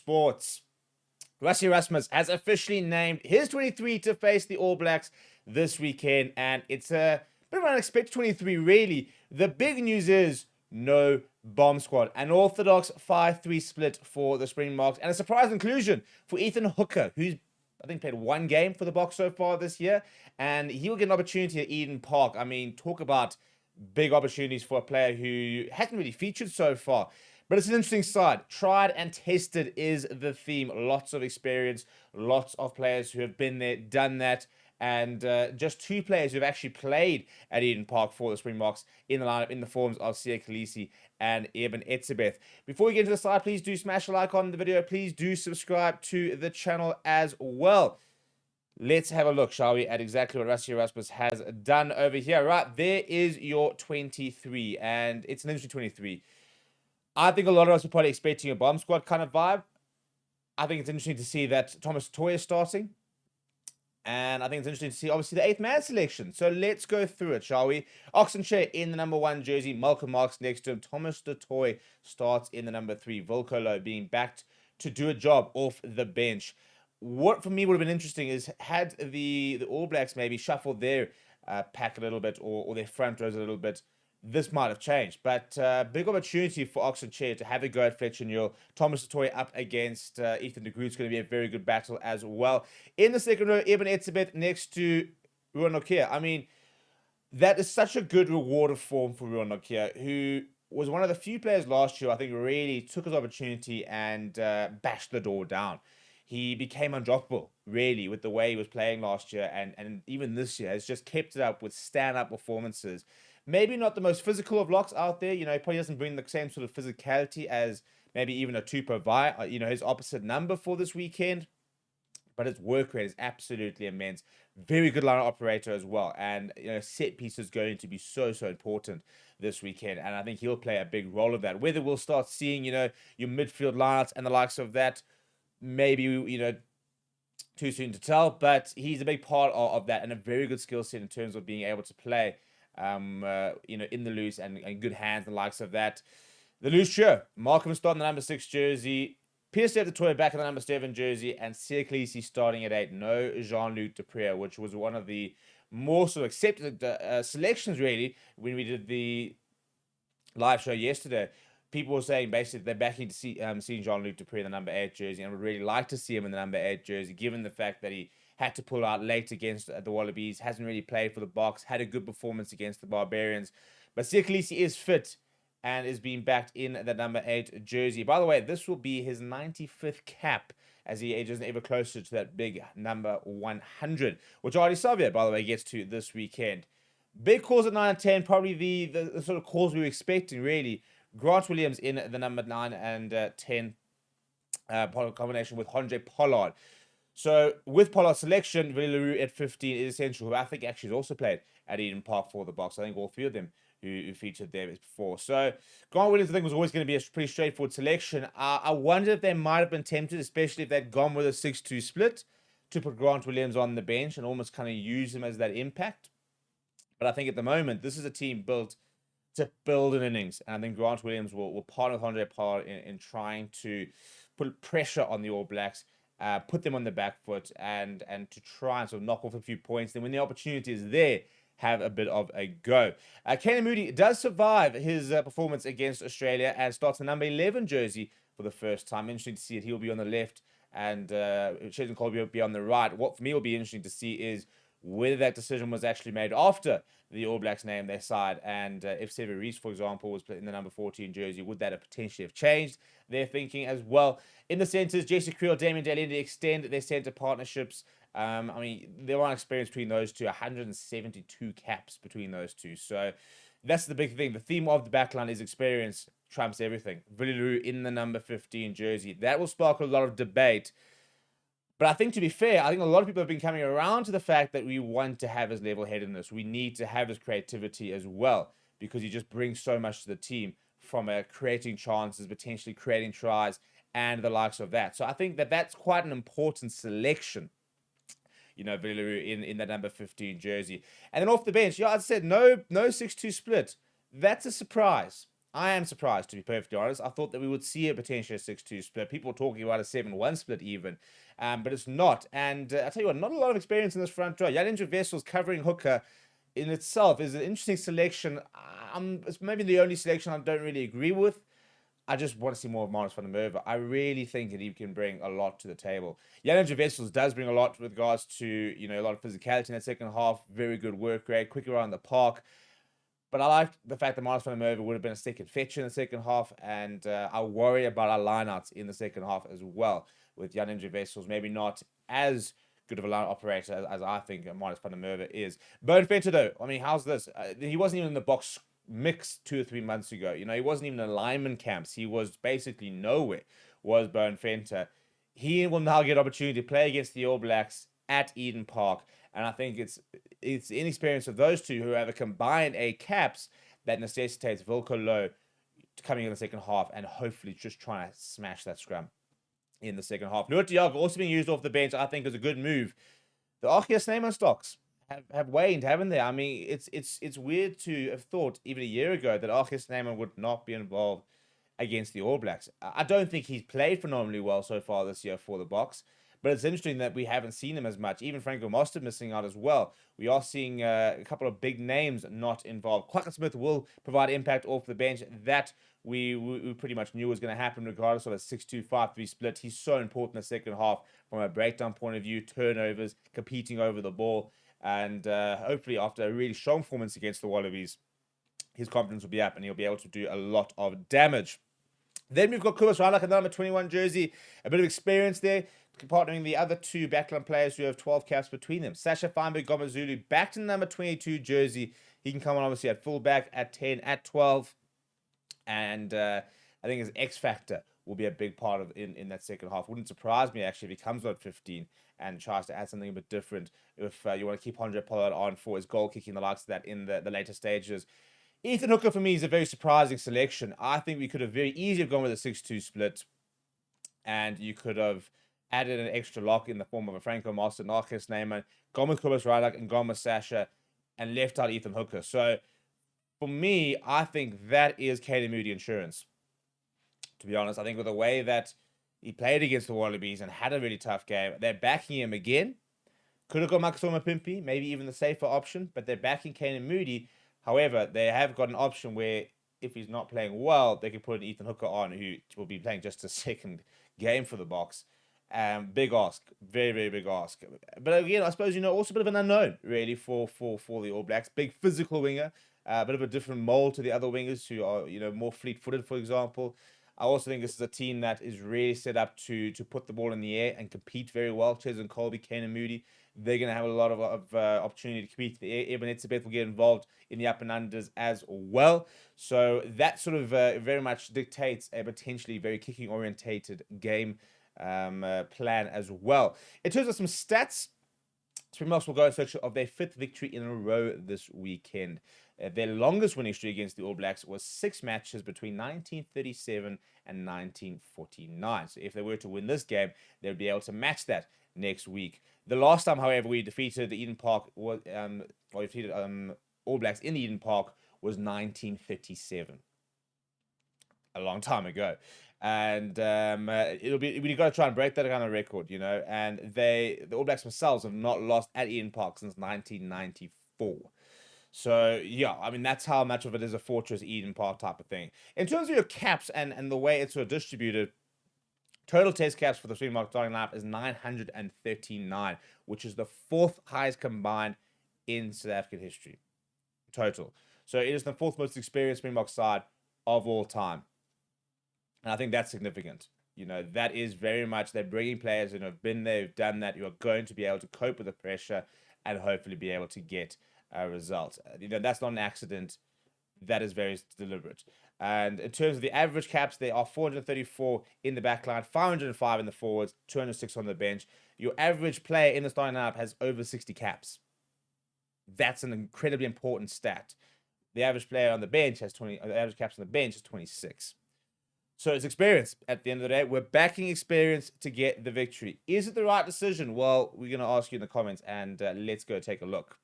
sports. Rassie Erasmus has officially named his 23 to face the All Blacks this weekend, and it's a bit of an unexpected 23, really. The big news is no bomb squad. An orthodox 5-3 split for the Springboks, and a surprise inclusion for Ethan Hooker, who's, I think, played one game for the Boks so far this year, and he will get an opportunity at Eden Park. I mean, talk about big opportunities for a player who hasn't really featured so far. But it's an interesting side. Tried and tested is the theme. Lots of experience, lots of players who have been there, done that, and just two players who have actually played at Eden Park for the Springboks in the lineup in the forms of Siya Kolisi and Eben Etzebeth. Before we get into the side, please do smash a like on the video. Please do subscribe to the channel as well. Let's have a look, shall we, at exactly what Rassie Erasmus has done over here. Right, there is your 23, and it's an interesting 23. I think a lot of us are probably expecting a bomb squad kind of vibe. I think it's interesting to see that Toit is starting. And I think it's interesting to see, obviously, the 8th man selection. So let's go through it, shall we? Oxenchair in the number 1 jersey. Malcolm Marx next to him. Thomas du Toit starts in the number 3. Volkolo being backed to do a job off the bench. What, for me, would have been interesting is had the All Blacks maybe shuffled their pack a little bit or their front rows a little bit, this might have changed. But big opportunity for Oxenchair to have a go at Fletcher Newell. Thomas du Toit up against Ethan de Groot's going to be a very good battle as well. In the second row, Eben Etzebeth next to Ruan Nokia. I mean, that is such a good reward of form for Ruan Nokia, who was one of the few players last year, I think, really took his opportunity and bashed the door down. He became undroppable, really, with the way he was playing last year, and even this year has just kept it up with stand-up performances. Maybe not the most physical of locks out there. You know, he probably doesn't bring the same sort of physicality as maybe even a Tupou Vai, you know, his opposite number for this weekend. But his work rate is absolutely immense. Very good line operator as well. And, you know, set piece is going to be so important this weekend. And I think he'll play a big role of that. Whether we'll start seeing, you know, your midfield lineouts and the likes of that, maybe, you know, too soon to tell. But he's a big part of that and a very good skill set in terms of being able to play you know, in the loose and good hands and the likes of that. The loose trio, Malcolm starting the number 6 jersey, Pieter-Steph the Toit back in the number 7 jersey, and Siya Kolisi starting at 8. No Jean-Luc Deprez, which was one of the more sort of accepted selections, really, when we did the live show yesterday. People were saying basically they're backing to see seeing Jean-Luc Deprez in the number 8 jersey, and would really like to see him in the number 8 jersey, given the fact that he had to pull out late against the Wallabies, hasn't really played for the Boks, had a good performance against the Barbarians. But Siya Kolisi is fit and is being backed in the number 8 jersey. By the way, this will be his 95th cap as he ages ever closer to that big number 100, which Ardie Savia, by the way, gets to this weekend. Big calls at 9 and 10, probably the sort of calls we were expecting, really. Grant Williams in the number 9 and 10 combination with Handre Pollard. So with Pollard's selection, Willie Roux at 15 is essential, who I think actually has also played at Eden Park for the Boks. I think all 3 of them who featured there before. So Grant Williams, I think, was always going to be a pretty straightforward selection. I wonder if they might have been tempted, especially if they'd gone with a 6-2 split, to put Grant Williams on the bench and almost kind of use him as that impact. But I think at the moment, this is a team built to build an innings. And I think Grant Williams will partner with Handre Pollard in trying to put pressure on the All Blacks, put them on the back foot and to try and sort of knock off a few points. Then when the opportunity is there, have a bit of a go. Canon Moodie does survive his performance against Australia and starts the number 11 jersey for the first time. Interesting to see it. He'll be on the left and Cheslin Kolbe will be on the right. What for me will be interesting to see is whether that decision was actually made after the All Blacks named their side, and if Sever Reece, for example, was in the number 14 jersey, would that have potentially have changed their thinking as well? In the centres, Jesse Kriel, Damian de Allende extend their centre partnerships. I mean, there are experience between those two, 172 caps between those two. So that's the big thing. The theme of the backline is experience trumps everything. Willie Roux in the number 15 jersey. That will spark a lot of debate. But I think, to be fair, I think a lot of people have been coming around to the fact that we want to have his level-headedness. We need to have his creativity as well, because he just brings so much to the team from creating chances, potentially creating tries, and the likes of that. So I think that that's quite an important selection, you know, Willie Roux in that number 15 jersey. And then off the bench, yeah, I said no 6-2 split. That's a surprise. I am surprised, to be perfectly honest. I thought that we would see a potentially a 6-2 split. People were talking about a 7-1 split even, but it's not. And I tell you what, not a lot of experience in this front row. Jan-Hendrik Wessels covering hooker in itself is an interesting selection. It's maybe the only selection I don't really agree with. I just want to see more of Marnus van der Merwe. I really think that he can bring a lot to the table. Jan-Hendrik Wessels does bring a lot with regards to, a lot of physicality in that second half. Very good work rate, quick around the park. But I like the fact that Marnus van der Merwe would have been a second fetcher in the second half. And I worry about our lineouts in the second half as well. With Jan-Hendrik Wessels, maybe not as good of a line operator as I think Marnus van der Merwe is. Bowen Venter, though, I mean, how's this? He wasn't even in the box mix 2 or 3 months ago. He wasn't even in lineman camps. He was basically nowhere, was Bowen Venter. He will now get opportunity to play against the All Blacks at Eden Park. And I think it's the inexperience of those two who have a combined 8 caps that necessitates Wilco Low coming in the second half and hopefully just trying to smash that scrum in the second half. Noah Diago also being used off the bench, I think, is a good move. The Arceus Snyman stocks have waned, haven't they? I mean, it's weird to have thought even a year ago that Arceus Snyman would not be involved against the All Blacks. I don't think he's played phenomenally well so far this year for the Boks, but it's interesting that we haven't seen him as much. Even Franco Moster missing out as well. We are seeing a couple of big names not involved. Quacker Smith will provide impact off the bench. That we pretty much knew was going to happen regardless of a 6-2-5-3 split. He's so important in the second half from a breakdown point of view, turnovers, competing over the ball. And hopefully after a really strong performance against the Wallabies, his confidence will be up and he'll be able to do a lot of damage. Then we've got Kobus Reinach in the number 21 jersey. A bit of experience there, partnering the other 2 backline players who have 12 caps between them. Sasha Feinberg Gomazulu back to the number 22 jersey. He can come on obviously at fullback, at 10, at 12. And I think his X factor will be a big part of in that second half. Wouldn't surprise me actually if he comes on 15 and tries to add something a bit different. If you want to keep Handre Pollard on for his goal kicking, the likes of that in the later stages. Ethan Hooker for me is a very surprising selection. I think we could have very easily gone with a 6-2 split, and you could have added an extra lock in the form of a Franco Moster, Arceus Snyman, gone with Kobus Reinach and gone with Sasha, and left out Ethan Hooker. So for me, I think that is Caden Moodie insurance. To be honest, I think with the way that he played against the Wallabies and had a really tough game, they're backing him again. Could have got Makasoma Pimpi, maybe even the safer option, but they're backing Caden Moodie. However, they have got an option where if he's not playing well, they can put an Ethan Hooker on who will be playing just a second game for the Boks. Big ask, very, very big ask. But again, I suppose, also a bit of an unknown, really, for the All Blacks. Big physical winger, a bit of a different mold to the other wingers who are, more fleet-footed, for example. I also think this is a team that is really set up to put the ball in the air and compete very well. Cheslin Kolbe, Canon Moodie, they're going to have a lot of opportunity to compete. Eben Etzebeth will get involved in the up and unders as well. So that sort of very much dictates a potentially very kicking-orientated game plan as well. In terms of some stats, Springboks will go in search of their 5th victory in a row this weekend. Their longest winning streak against the All Blacks was 6 matches between 1937 and 1949. So if they were to win this game, they would be able to match that next week. The last time, however, we defeated the Eden Park was defeated All Blacks in the Eden Park was 1937. A long time ago. And we've got to try and break that kind of record, and the All Blacks themselves have not lost at Eden Park since 1994. So, yeah, I mean, that's how much of it is a fortress Eden Park type of thing. In terms of your caps and the way it's sort of distributed, total test caps for the Springbok starting lineup is 939, which is the 4th highest combined in South African history. Total. So it is the 4th most experienced Springbok side of all time. And I think that's significant. That is very much, they're bringing players who have been there, who've done that, who are going to be able to cope with the pressure and hopefully be able to get a result. That's not an accident. That is very deliberate. And in terms of the average caps, there are 434 in the backline, 505 in the forwards, 206 on the bench. Your average player in the starting lineup has over 60 caps. That's an incredibly important stat. The average player on the bench has 20. The average caps on the bench is 26. So it's experience. At the end of the day, we're backing experience to get the victory. Is it the right decision? Well, we're going to ask you in the comments, and let's go take a look.